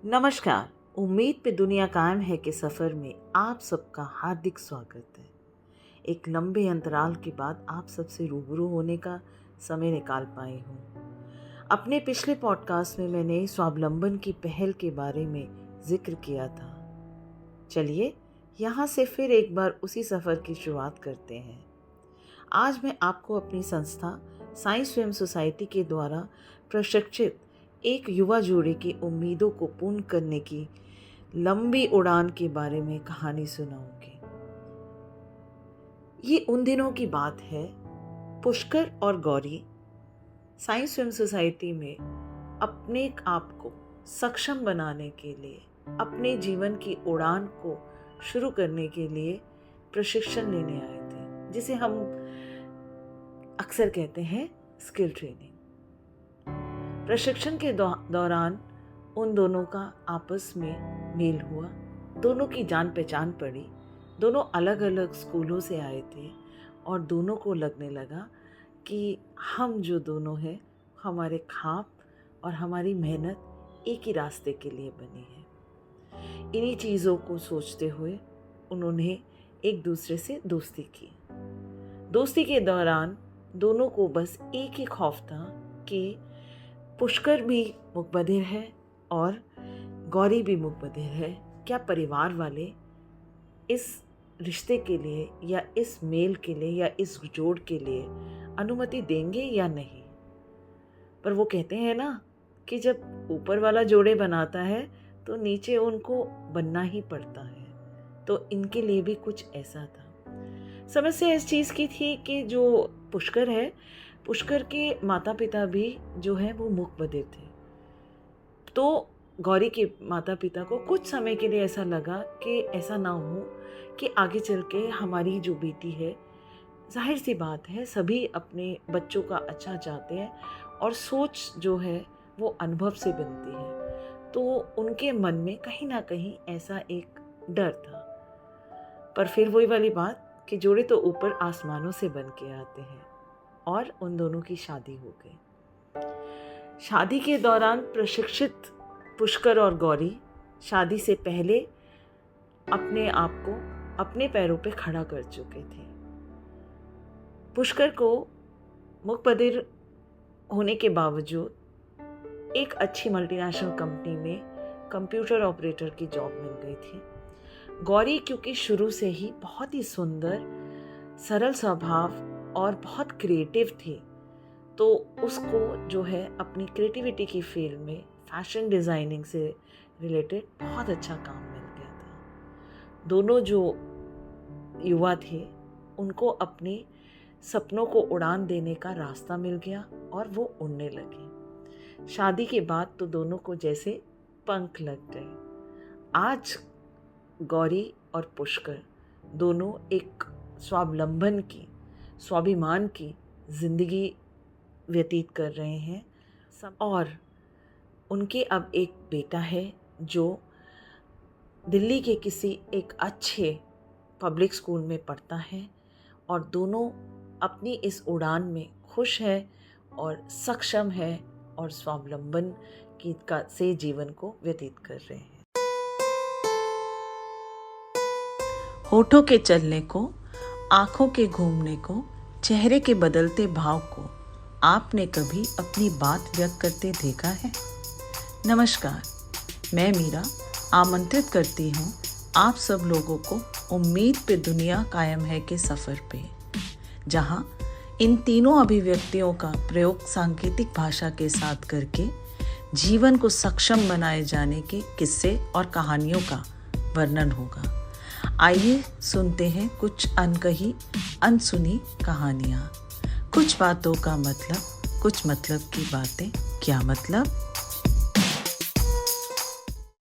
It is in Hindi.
नमस्कार। उम्मीद पे दुनिया कायम है के सफ़र में आप सबका हार्दिक स्वागत है। एक लंबे अंतराल के बाद आप सबसे रूबरू होने का समय निकाल पाई हूँ। अपने पिछले पॉडकास्ट में मैंने स्वावलंबन की पहल के बारे में जिक्र किया था। चलिए यहाँ से फिर एक बार उसी सफ़र की शुरुआत करते हैं। आज मैं आपको अपनी संस्था साई स्वयं सोसाइटी के द्वारा प्रशिक्षित एक युवा जोड़े की उम्मीदों को पूर्ण करने की लंबी उड़ान के बारे में कहानी सुनाऊंगी। ये उन दिनों की बात है। पुष्कर और गौरी साई स्वयं सोसाइटी में अपने आप को सक्षम बनाने के लिए, अपने जीवन की उड़ान को शुरू करने के लिए प्रशिक्षण लेने आए थे, जिसे हम अक्सर कहते हैं स्किल ट्रेनिंग। प्रशिक्षण के दौरान उन दोनों का आपस में मेल हुआ, दोनों की जान पहचान पड़ी। दोनों अलग अलग स्कूलों से आए थे और दोनों को लगने लगा कि हम जो दोनों हैं, हमारे ख्वाब और हमारी मेहनत एक ही रास्ते के लिए बनी है। इन्हीं चीज़ों को सोचते हुए उन्होंने एक दूसरे से दोस्ती की। दोस्ती के दौरान दोनों को बस एक ही खौफ था कि पुष्कर भी मुकबधिर है और गौरी भी मुकबधिर है। क्या परिवार वाले इस रिश्ते के लिए या इस मेल के लिए या इस जोड़ के लिए अनुमति देंगे या नहीं? पर वो कहते हैं ना कि जब ऊपर वाला जोड़े बनाता है तो नीचे उनको बनना ही पड़ता है। तो इनके लिए भी कुछ ऐसा था। समस्या इस चीज़ की थी कि जो पुष्कर है, पुष्कर के माता पिता भी जो है वो मुकबधिर थे। तो गौरी के माता पिता को कुछ समय के लिए ऐसा लगा कि ऐसा ना हो कि आगे चल के हमारी जो बेटी है, जाहिर सी बात है सभी अपने बच्चों का अच्छा चाहते हैं और सोच जो है वो अनुभव से बनती है। तो उनके मन में कहीं ना कहीं ऐसा एक डर था। पर फिर वही वाली बात कि जोड़े तो ऊपर आसमानों से बन के आते हैं और उन दोनों की शादी हो गई। शादी के दौरान प्रशिक्षित पुष्कर और गौरी शादी से पहले अपने आप को अपने पैरों पे खड़ा कर चुके थे। पुष्कर को मुकबधिर होने के बावजूद एक अच्छी मल्टीनेशनल कंपनी में कंप्यूटर ऑपरेटर की जॉब मिल गई थी। गौरी क्योंकि शुरू से ही बहुत ही सुंदर, सरल स्वभाव और बहुत क्रिएटिव थी, तो उसको जो है अपनी क्रिएटिविटी की फील्ड में फैशन डिज़ाइनिंग से रिलेटेड बहुत अच्छा काम मिल गया था। दोनों जो युवा थे उनको अपने सपनों को उड़ान देने का रास्ता मिल गया और वो उड़ने लगे। शादी के बाद तो दोनों को जैसे पंख लग गए। आज गौरी और पुष्कर दोनों एक स्वावलंबन की, स्वाभिमान की जिंदगी व्यतीत कर रहे हैं और उनके अब एक बेटा है जो दिल्ली के किसी एक अच्छे पब्लिक स्कूल में पढ़ता है और दोनों अपनी इस उड़ान में खुश है और सक्षम है और स्वावलंबन की से जीवन को व्यतीत कर रहे हैं। होठों के चलने को, आँखों के घूमने को, चेहरे के बदलते भाव को आपने कभी अपनी बात व्यक्त करते देखा है? नमस्कार, मैं मीरा आमंत्रित करती हूँ आप सब लोगों को उम्मीद पे दुनिया कायम है के सफ़र पे, जहाँ इन तीनों अभिव्यक्तियों का प्रयोग सांकेतिक भाषा के साथ करके जीवन को सक्षम बनाए जाने के किस्से और कहानियों का वर्णन होगा। आइए सुनते हैं कुछ अनकही अनसुनी कहानियाँ। कुछ बातों का मतलब, कुछ मतलब की बातें। क्या मतलब?